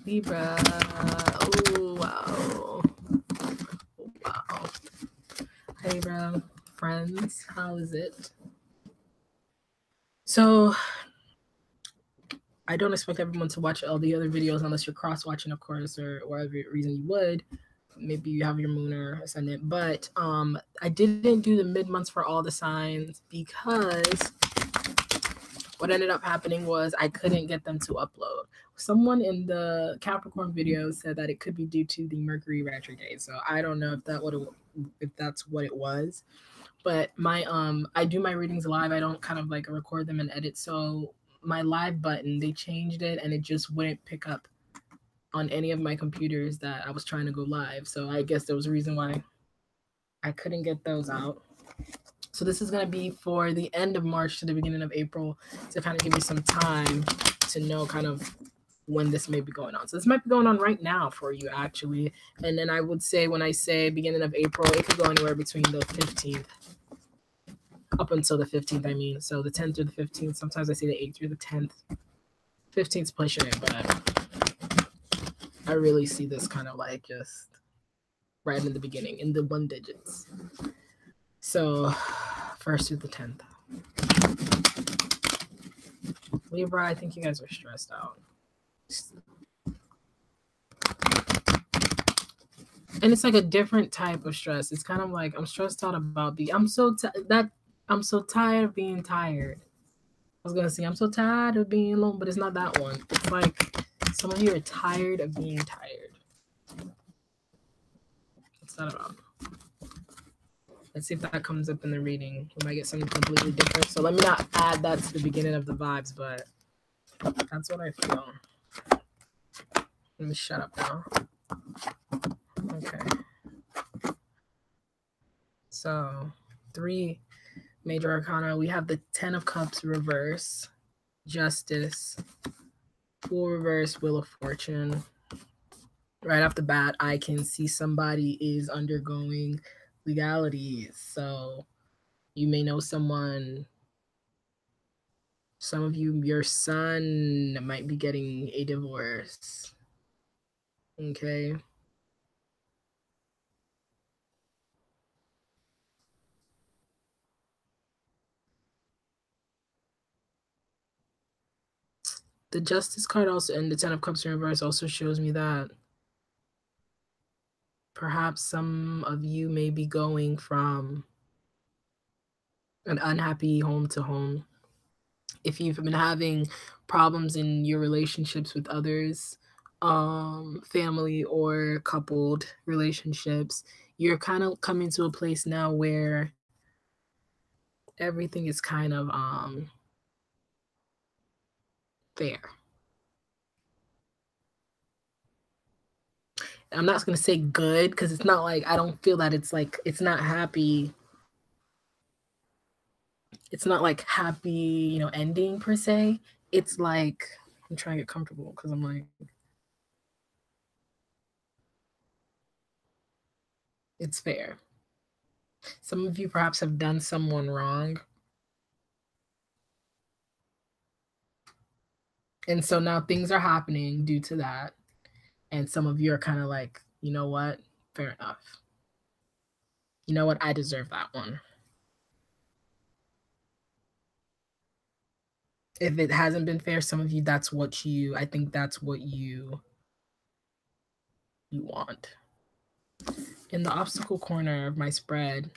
Libra. Oh, wow. Wow. Hi, Libra. Friends, how is it? So, I don't expect everyone to watch all the other videos unless you're cross-watching, of course, or whatever reason you would. Maybe you have your moon or ascendant. But I didn't do the mid-months for all the signs because what ended up happening was I couldn't get them to upload. Someone in the Capricorn video said that it could be due to the Mercury retrograde. So I don't know if that's what it was. But my I do my readings live. I don't kind of like record them and edit. So my live button, they changed it and it just wouldn't pick up on any of my computers that I was trying to go live. So I guess there was a reason why I couldn't get those out. So this is going to be for the end of March to the beginning of April to kind of give you some time to know kind of when this may be going on. So this might be going on right now for you, actually. And then I would say when I say beginning of April, it could go anywhere between the 15th up until the 15th, I mean. So the 10th or the 15th. Sometimes I say the 8th or the 10th. 15th's pushing it, but I really see this kind of like just right in the beginning, in the 1 digits. So 1st through the 10th. Libra, I think you guys are stressed out. And it's like a different type of stress. It's kind of like I'm stressed out about I'm so tired of being tired. I was gonna say I'm so tired of being alone, but it's not that one. It's like some of you are tired of being tired. What's that about? Let's see if that comes up in the reading. We might get something completely different. So let me not add that to the beginning of the vibes, but that's what I feel. Let me shut up now. Okay. So 3 major arcana. We have the 10 of Cups reverse, Justice, Fool reverse, Wheel of Fortune. Right off the bat, I can see somebody is undergoing legalities. So you may know someone, some of you, your son might be getting a divorce. Okay. The Justice card also, and the 10 of Cups in reverse also shows me that perhaps some of you may be going from an unhappy home to home. If you've been having problems in your relationships with others, family or coupled relationships, you're kind of coming to a place now where everything is kind of fair. I'm not going to say good because it's not like I don't feel that it's like it's not happy. It's not like happy, you know, ending per se. It's like I'm trying to get comfortable because I'm like it's fair. Some of you perhaps have done someone wrong. And so now things are happening due to that. And some of you are kind of like, you know what? Fair enough. You know what? I deserve that one. If it hasn't been fair, some of you, I think that's what you want. In the obstacle corner of my spread,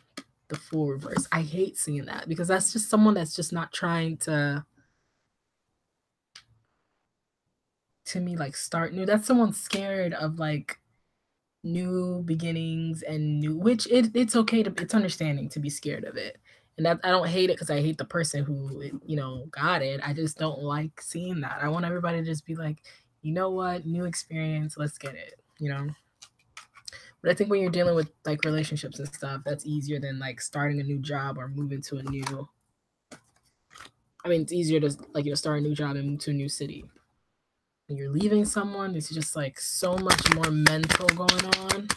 the Fool reverse. I hate seeing that because that's just someone that's just not trying to me, like start new. That's someone scared of like new beginnings and which it's okay to, it's understanding to be scared of it. And that I don't hate it because I hate the person who, you know, got it. I just don't like seeing that. I want everybody to just be like, you know what, new experience, let's get it, you know. But I think when you're dealing with like relationships and stuff, that's easier than like starting a new job or moving to a new. I mean, it's easier to like, you know, start a new job and move to a new city. When you're leaving someone, it's just like so much more mental going on.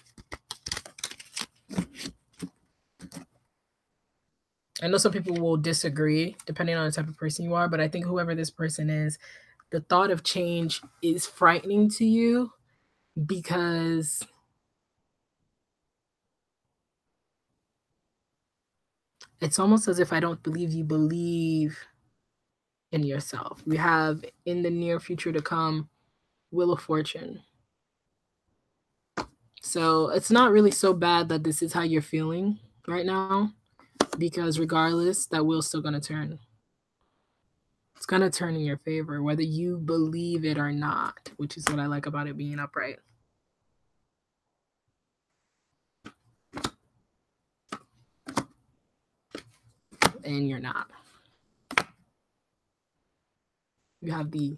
I know some people will disagree depending on the type of person you are, but I think whoever this person is, the thought of change is frightening to you because it's almost as if I don't believe you believe in yourself. We have in the near future to come, Wheel of Fortune. So it's not really so bad that this is how you're feeling right now, because regardless, that wheel's still going to turn. It's going to turn in your favor, whether you believe it or not, which is what I like about it being upright. And you're not. You have the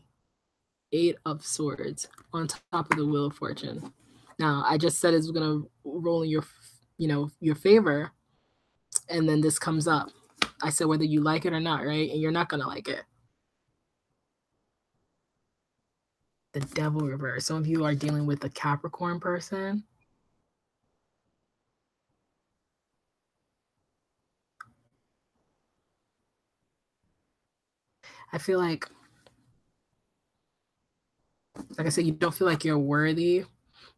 8 of Swords on top of the Wheel of Fortune. Now, I just said it's going to roll in your, your favor, and then this comes up. I said whether you like it or not, right? And you're not going to like it. The Devil reverse. Some of you are dealing with a Capricorn person. I feel like I said, you don't feel like you're worthy.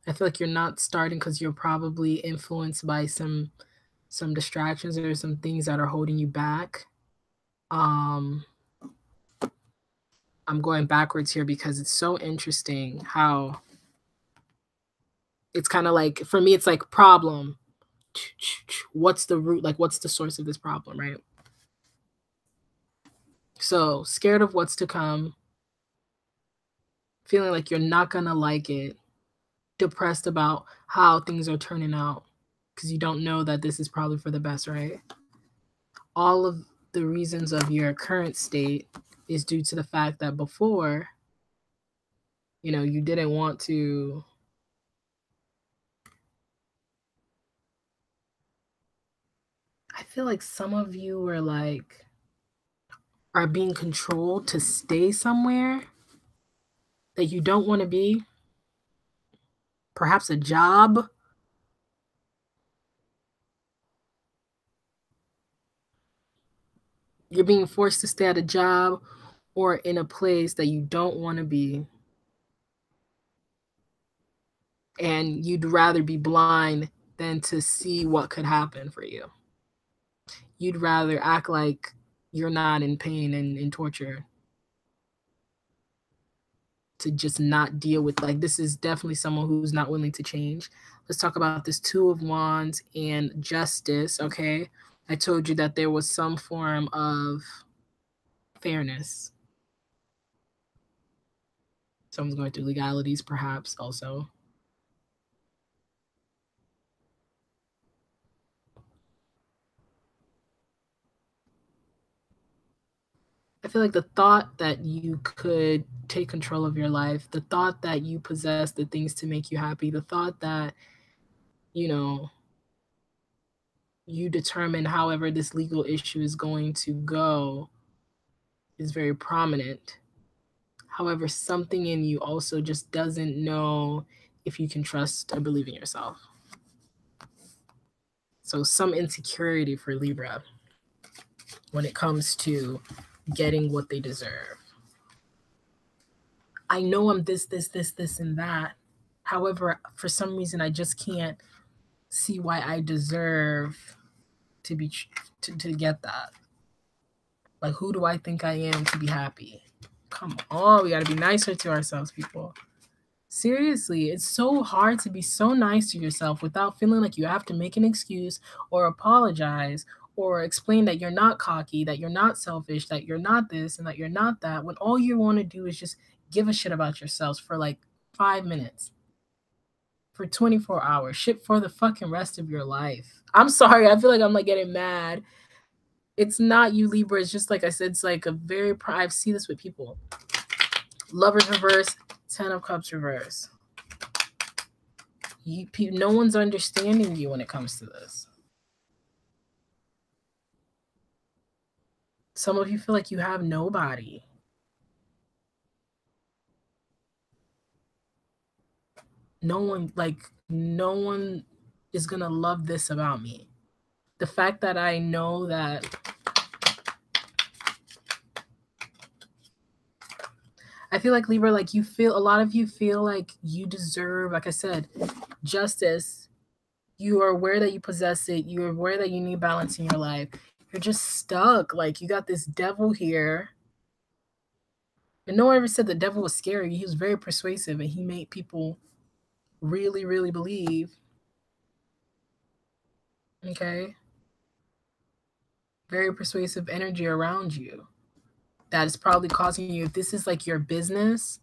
I feel like you're not starting because you're probably influenced by some distractions or some things that are holding you back. I'm going backwards here because it's so interesting how it's kind of like, for me, it's like problem. What's the root? Like, what's the source of this problem, right? So scared of what's to come, feeling like you're not going to like it, depressed about how things are turning out because you don't know that this is probably for the best, right? All of the reasons of your current state is due to the fact that before, you didn't want to I feel like some of you are being controlled to stay somewhere that you don't want to be. Perhaps a job. You're being forced to stay at a job or in a place that you don't want to be. And you'd rather be blind than to see what could happen for you. You'd rather act like you're not in pain and in torture to just not deal with, this is definitely someone who's not willing to change. Let's talk about this 2 of Wands and Justice, okay? I told you that there was some form of fairness. Someone's going through legalities, perhaps, also. I feel like the thought that you could take control of your life, the thought that you possess the things to make you happy, the thought that, you determine however this legal issue is going to go is very prominent. However, something in you also just doesn't know if you can trust or believe in yourself. So some insecurity for Libra when it comes to getting what they deserve. I know I'm this, and that. However, for some reason, I just can't see why I deserve to get that. Like, who do I think I am to be happy? Come on, we got to be nicer to ourselves, people. Seriously, it's so hard to be so nice to yourself without feeling like you have to make an excuse or apologize or explain that you're not cocky, that you're not selfish, that you're not this and that you're not that, when all you want to do is just give a shit about yourselves for 5 minutes, for 24 hours, shit for the fucking rest of your life. I'm sorry, I feel like I'm getting mad. It's not you, Libra. It's just like I said, it's a very, I see this with people. Lovers reverse, 10 of Cups reverse. No one's understanding you when it comes to this. Some of you feel like you have nobody. No one is going to love this about me. The fact that I know I feel like Libra, like a lot of you feel like you deserve, like I said, justice. You are aware that you possess it. You're aware that you need balance in your life. You're just stuck. Like you got this devil here. And no one ever said the devil was scary. He was very persuasive and he made people really, really believe. Okay. Very persuasive energy around you. That is probably causing you, if this is like your business,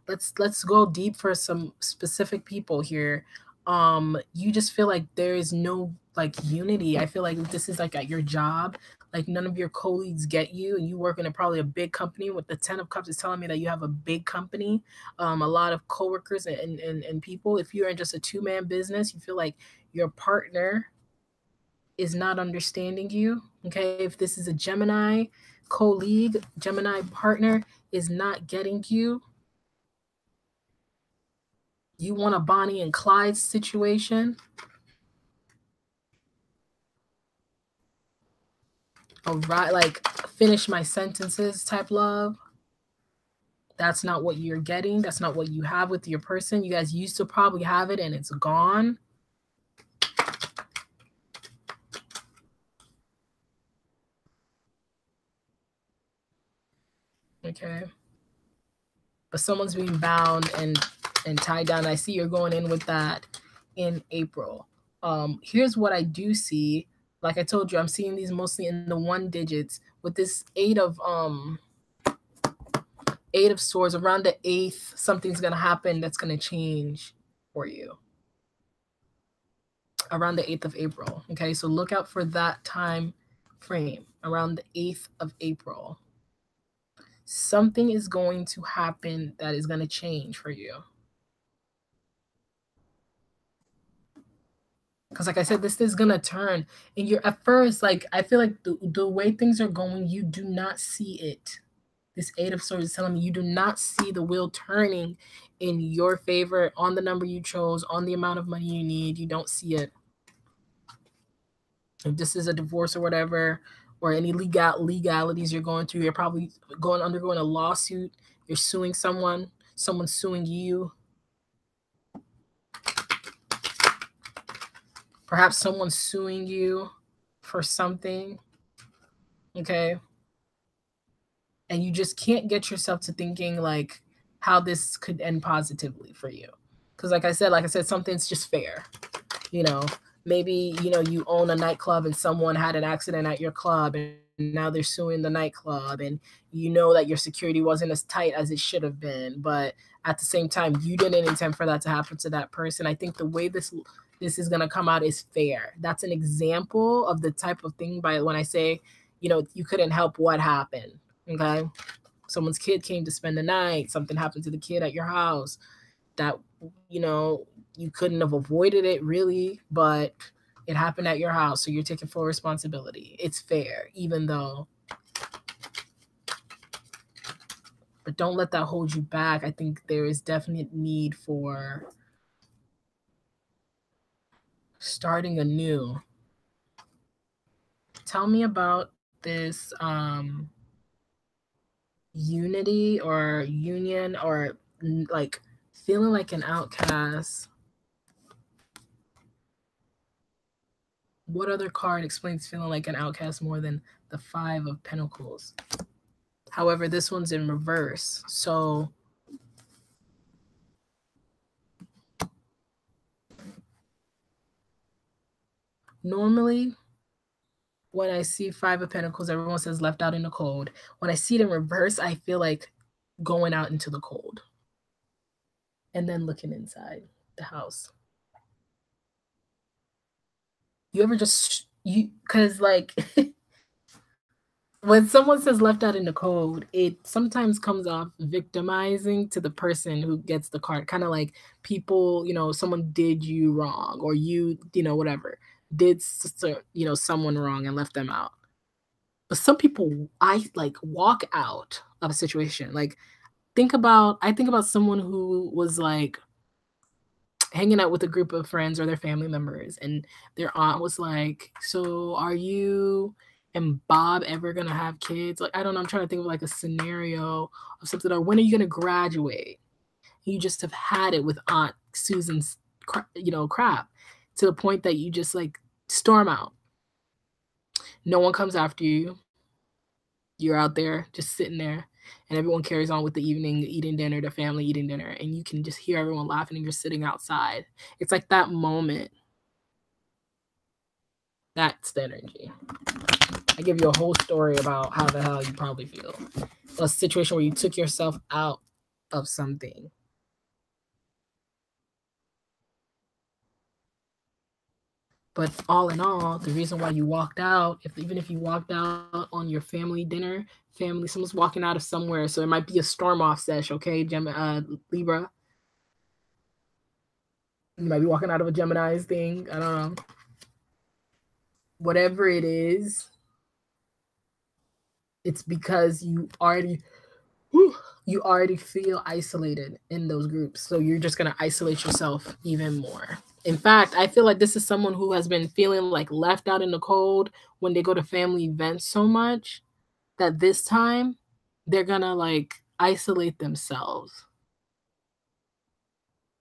let's go deep for some specific people here. You just feel like there is no like unity. I feel like this is like at your job, like none of your colleagues get you, and you work in probably a big company. With the 10 of cups is telling me that you have a big company, a lot of coworkers and people. If you're in just a two-man business, you feel like your partner is not understanding you. Okay, if this is a Gemini colleague, Gemini partner is not getting you. You want a Bonnie and Clyde situation? A right, like finish my sentences type love. That's not what you're getting. That's not what you have with your person. You guys used to probably have it and it's gone. Okay. But someone's being bound and tied down. I see you're going in with that in April. Here's what I do see. Like I told you, I'm seeing these mostly in the 1 digits with this 8 of swords. Around the 8th, something's gonna happen that's gonna change for you. Around the 8th of April. Okay, so look out for that time frame. Around the 8th of April. Something is going to happen that is gonna change for you. Because like I said, this is gonna turn, and you're at first, like I feel like the way things are going, you do not see it. This 8 of swords is telling me you do not see the wheel turning in your favor on the number you chose, on the amount of money you need. You don't see it. If this is a divorce or whatever, or any legalities you're going through, you're probably undergoing a lawsuit. You're suing someone. Someone's suing you. Perhaps someone's suing you for something. Okay. And you just can't get yourself to thinking like how this could end positively for you. Because like I said, something's just fair. You know, maybe, you own a nightclub and someone had an accident at your club and now they're suing the nightclub, and you know that your security wasn't as tight as it should have been. But at the same time, you didn't intend for that to happen to that person. I think the way this is going to come out is fair. That's an example of the type of thing by when I say, you couldn't help what happened. Okay. Someone's kid came to spend the night. Something happened to the kid at your house that, you couldn't have avoided it really, but it happened at your house. So you're taking full responsibility. It's fair, even though. But don't let that hold you back. I think there is definite need for starting anew. Tell me about this unity or union, or like feeling like an outcast. What other card explains feeling like an outcast more than the 5 of Pentacles? However, this one's in reverse. So normally when I see 5 of Pentacles, everyone says left out in the cold. When I see it in reverse, I feel like going out into the cold and then looking inside the house. You ever just, because like, when someone says left out in the cold, it sometimes comes off victimizing to the person who gets the card. Kind of like people, someone did you wrong, or you, whatever, did, someone wrong and left them out. But some people, I like walk out of a situation. Like, I think about someone who was like hanging out with a group of friends or their family members, and their aunt was like, so are you, and Bob ever gonna have kids? Like, I don't know. I'm trying to think of like a scenario of something. Or when are you gonna graduate? You just have had it with Aunt Susan's, crap, to the point that you just like storm out. No one comes after you. You're out there just sitting there, and everyone carries on with the evening eating dinner, the family eating dinner, and you can just hear everyone laughing and you're sitting outside. It's like that moment. That's the energy. I give you a whole story about how the hell you probably feel. A situation where you took yourself out of something. But all in all, the reason why you walked out, even if you walked out on your family dinner, someone's walking out of somewhere, so it might be a storm off sesh, okay, Libra. You might be walking out of a Gemini's thing. I don't know. Whatever it is, it's because you already feel isolated in those groups. So you're just going to isolate yourself even more. In fact, I feel like this is someone who has been feeling like left out in the cold when they go to family events so much that this time they're going to like isolate themselves.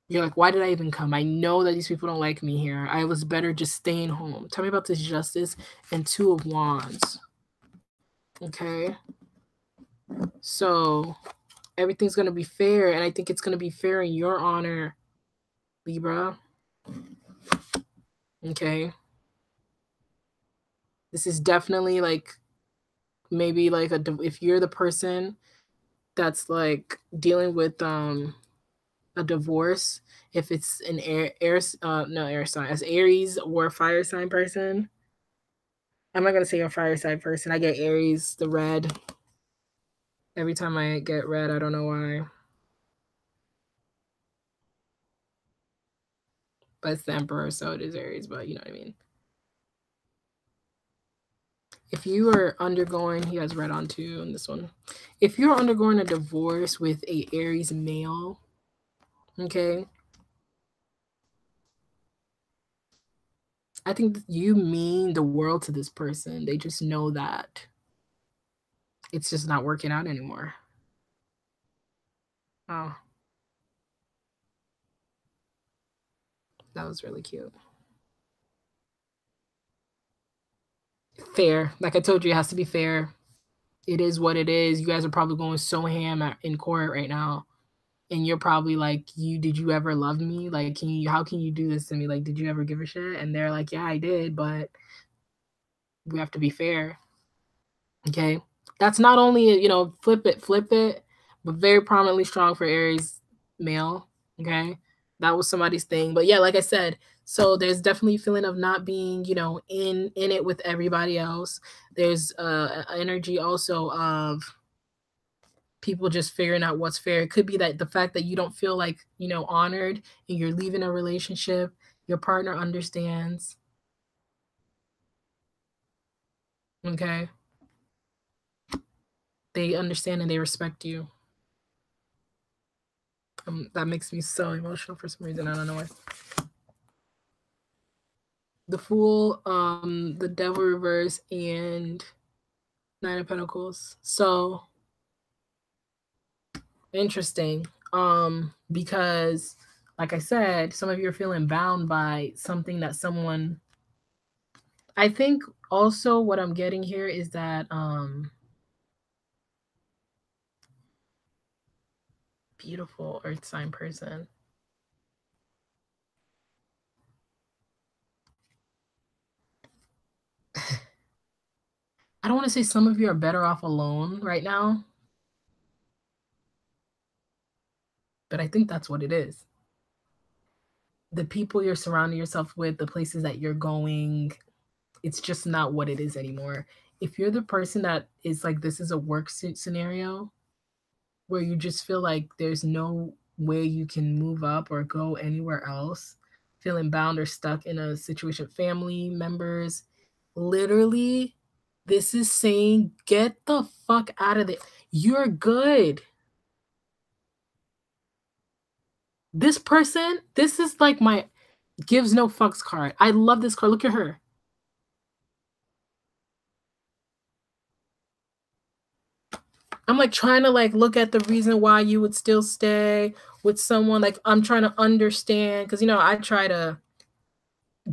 You're like, why did I even come? I know that these people don't like me here. I was better just staying home. Tell me about this Justice and Two of Wands. Okay. So everything's going to be fair. And I think it's going to be fair in your honor, Libra. Okay. This is definitely like, maybe like if you're the person that's like dealing with a divorce, if it's an air sign, as Aries or fire sign person. I'm not gonna say a fire sign person. I get Aries, the red. Every time I get red, I don't know why. But it's the Emperor, so it is Aries, but you know what I mean. If you are undergoing, he has red on too in this one. If you're undergoing a divorce with a Aries male, okay, I think you mean the world to this person. They just know that it's just not working out anymore. Oh, that was really cute. Fair. Like I told you, it has to be fair. It is what it is. You guys are probably going so ham in court right now. And you're probably like, did you ever love me? Like, how can you do this to me? Like, did you ever give a shit? And they're like, yeah, I did, but we have to be fair. Okay. That's not only, flip it, but very prominently strong for Aries male. Okay. That was somebody's thing. But yeah, like I said, so there's definitely a feeling of not being, in it with everybody else. There's energy also of people just figuring out what's fair. It could be that the fact that you don't feel like, honored and you're leaving a relationship, your partner understands. Okay. They understand and they respect you. That makes me so emotional for some reason. I don't know why. The Fool, the Devil reverse, and Nine of Pentacles. So interesting. Because like I said, some of you are feeling bound by something that someone. I think also what I'm getting here is that beautiful earth sign person. I don't want to say some of you are better off alone right now, but I think that's what it is. The people you're surrounding yourself with, the places that you're going, it's just not what it is anymore. If you're the person that is like, this is a work scenario where you just feel like there's no way you can move up or go anywhere else, feeling bound or stuck in a situation, family members, literally, this is saying, get the fuck out of there. You're good. This person, this is like my gives no fucks card. I love this card. Look at her. I'm like trying to like look at the reason why you would still stay with someone. Like I'm trying to understand because I try to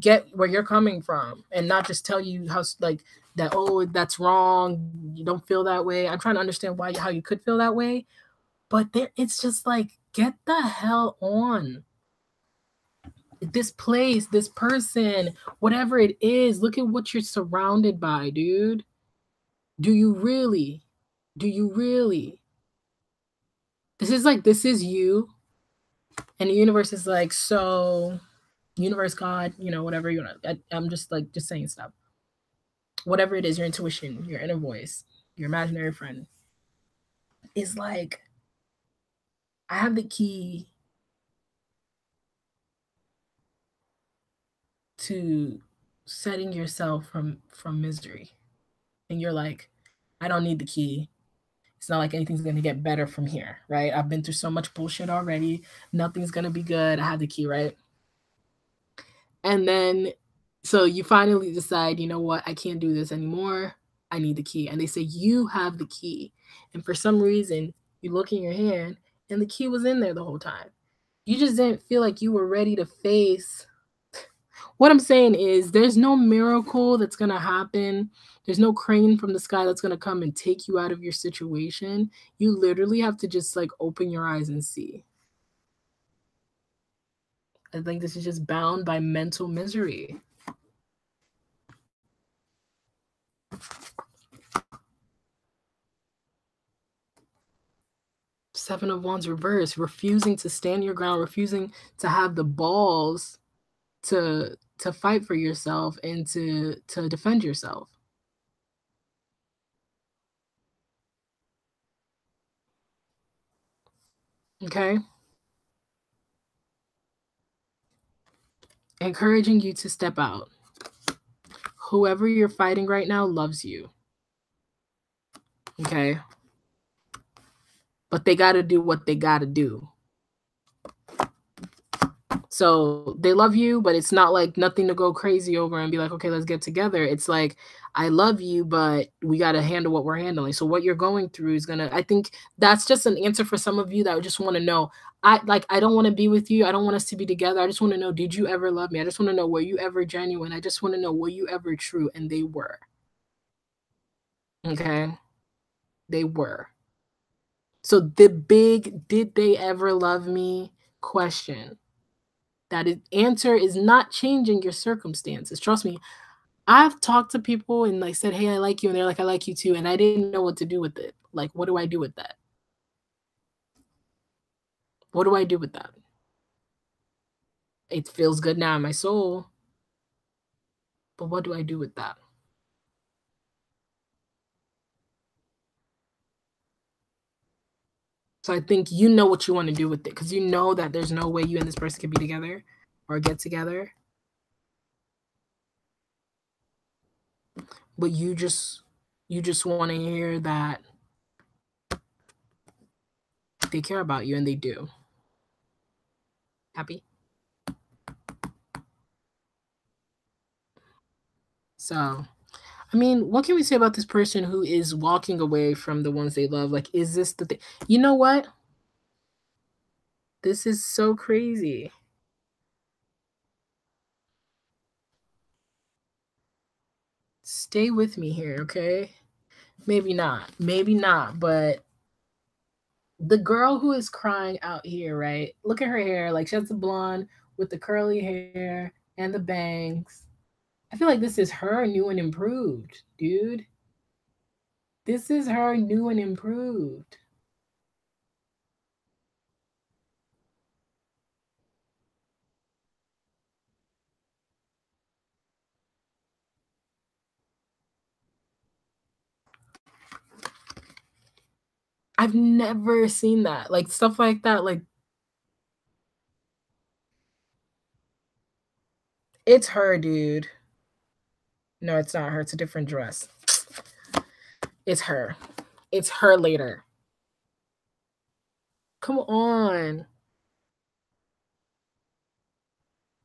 get where you're coming from and not just tell you how like that, oh, that's wrong, you don't feel that way. I'm trying to understand why how you could feel that way. But there it's just like, get the hell on. This place, this person, whatever it is, look at what you're surrounded by, dude. Do you really? Do you really? This is you. And the universe is like, so universe, God, whatever I'm just like just saying stuff. Whatever it is, your intuition, your inner voice, your imaginary friend is like, I have the key to setting yourself from misery. And you're like, I don't need the key. It's not like anything's going to get better from here, right? I've been through so much bullshit already. Nothing's going to be good. I have the key, right? And then, so you finally decide, you know what? I can't do this anymore. I need the key. And they say, you have the key. And for some reason, you look in your hand and the key was in there the whole time. You just didn't feel like you were ready to face. What I'm saying is, there's no miracle that's going to happen. There's no crane from the sky that's going to come and take you out of your situation. You literally have to just like open your eyes and see. I think this is just bound by mental misery. Seven of Wands reverse, refusing to stand your ground, refusing to have the balls to fight for yourself and to defend yourself. Okay? Encouraging you to step out. Whoever you're fighting right now loves you. Okay? But they got to do what they got to do. So they love you, but it's not like nothing to go crazy over and be like, okay, let's get together. It's like, I love you, but we got to handle what we're handling. So what you're going through is I think that's just an answer for some of you that would just want to know, I don't want to be with you. I don't want us to be together. I just want to know, did you ever love me? I just want to know, were you ever genuine? I just want to know, were you ever true? And they were. Okay. They were. So the big, did they ever love me question, that answer is not changing your circumstances. Trust me. I've talked to people and like said, hey, I like you. And they're like, I like you too. And I didn't know what to do with it. Like, what do I do with that? What do I do with that? It feels good now in my soul. But what do I do with that? So I think you know what you want to do with it, because you know that there's no way you and this person can be together or get together. But you just want to hear that they care about you, and they do. Happy? So, I mean, what can we say about this person who is walking away from the ones they love? Like, is this the thing? You know what? This is so crazy. Stay with me here, okay? Maybe not, but the girl who is crying out here, right? Look at her hair. Like, she has the blonde with the curly hair and the bangs. I feel like this is her new and improved, dude. This is her new and improved. I've never seen that. Like, stuff like that. Like, it's her, dude. No, it's not her. It's a different dress. It's her. It's her later. Come on.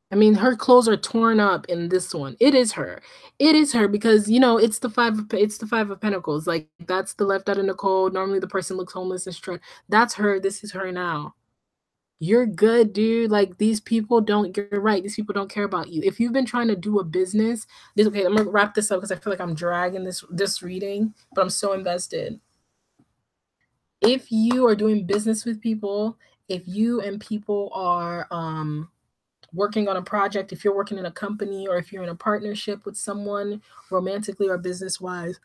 I mean, her clothes are torn up in this one. It is her. It is her because it's the 5 of Pentacles. Like that's the left out in the cold. Normally the person looks homeless and stressed. That's her. This is her now. You're good, dude. Like these people don't get it right. These people don't care about you. If you've been trying to do a business, okay, I'm gonna wrap this up because I feel like I'm dragging this reading, but I'm so invested. If you are doing business with people, if you and people are working on a project, if you're working in a company or if you're in a partnership with someone romantically or business wise,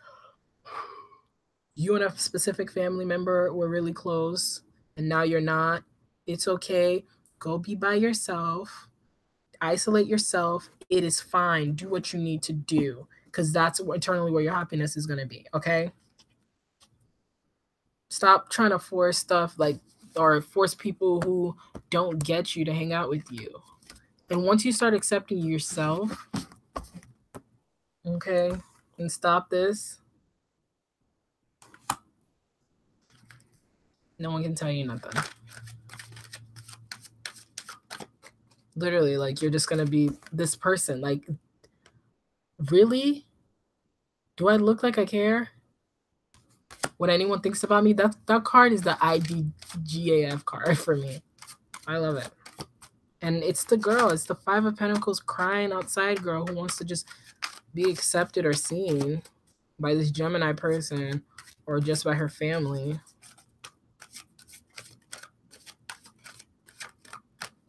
you and a specific family member were really close and now you're not, it's okay. Go be by yourself, isolate yourself. It is fine. Do what you need to do because that's internally where your happiness is going to be. Okay. Stop trying to force stuff or force people who don't get you to hang out with you. And once you start accepting yourself, okay, and stop this, no one can tell you nothing. Literally, like you're just gonna be this person. Like, really? Do I look like I care? What anyone thinks about me? That card is the IDGAF card for me. I love it. And it's the girl. It's the 5 of Pentacles crying outside girl who wants to just be accepted or seen by this Gemini person or just by her family.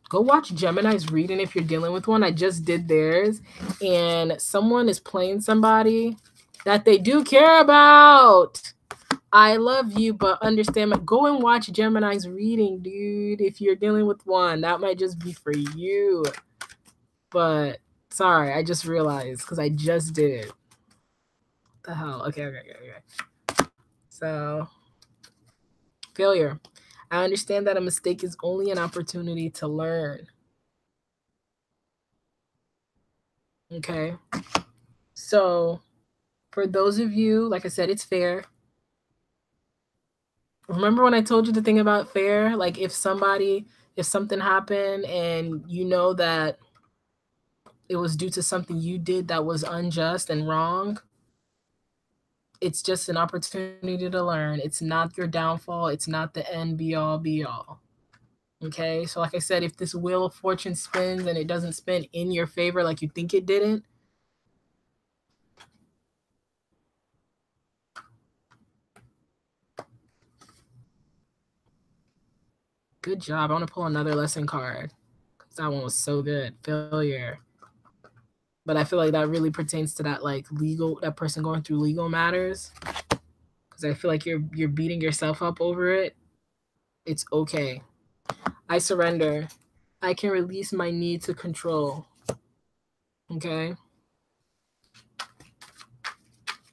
Go watch Gemini's reading if you're dealing with one. I just did theirs. And someone is playing somebody that they do care about. I love you, but understand. Go and watch Gemini's reading, dude. If you're dealing with one, that might just be for you. But sorry, I just realized because I just did. What the hell? Okay. So, failure. I understand that a mistake is only an opportunity to learn. Okay. So, for those of you, like I said, it's fair. Remember when I told you the thing about fair? Like if something happened and you know that it was due to something you did that was unjust and wrong, it's just an opportunity to learn. It's not your downfall. It's not the end be all. Okay? So like I said, if this wheel of fortune spins and it doesn't spin in your favor like you think it didn't, good job. I want to pull another lesson card because that one was so good. Failure. But I feel like that really pertains to that that person going through legal matters. Because I feel like you're beating yourself up over it. It's okay. I surrender. I can release my need to control. Okay.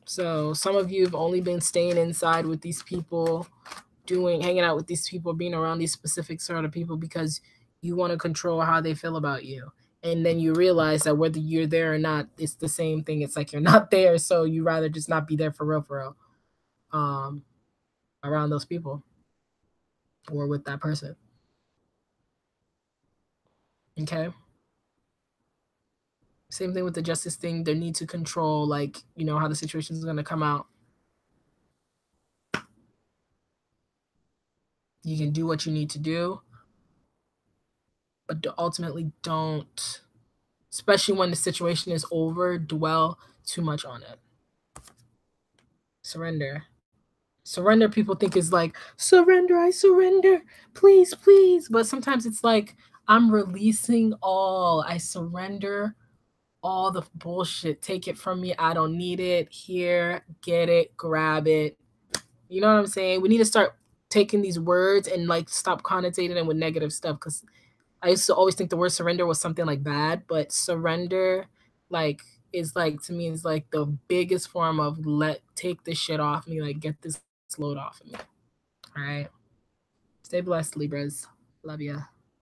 So some of you have only been staying inside with these people, hanging out with these people, being around these specific sort of people because you want to control how they feel about you. And then you realize that whether you're there or not, it's the same thing. It's like you're not there, so you rather just not be there for real. Around those people or with that person. Okay. Same thing with the justice thing. Their need to control, how the situation is going to come out. You can do what you need to do, but ultimately don't, especially when the situation is over, dwell too much on it. Surrender. Surrender, people think is like, surrender, I surrender, please. But sometimes it's like, I'm releasing all. I surrender all the bullshit. Take it from me. I don't need it. Here, get it, grab it. You know what I'm saying? We need to start taking these words and stop connotating them with negative stuff. Because I used to always think the word surrender was something like bad, but surrender is to me is the biggest form of take this shit off me, get this load off of me. All right. Stay blessed, Libras. Love ya.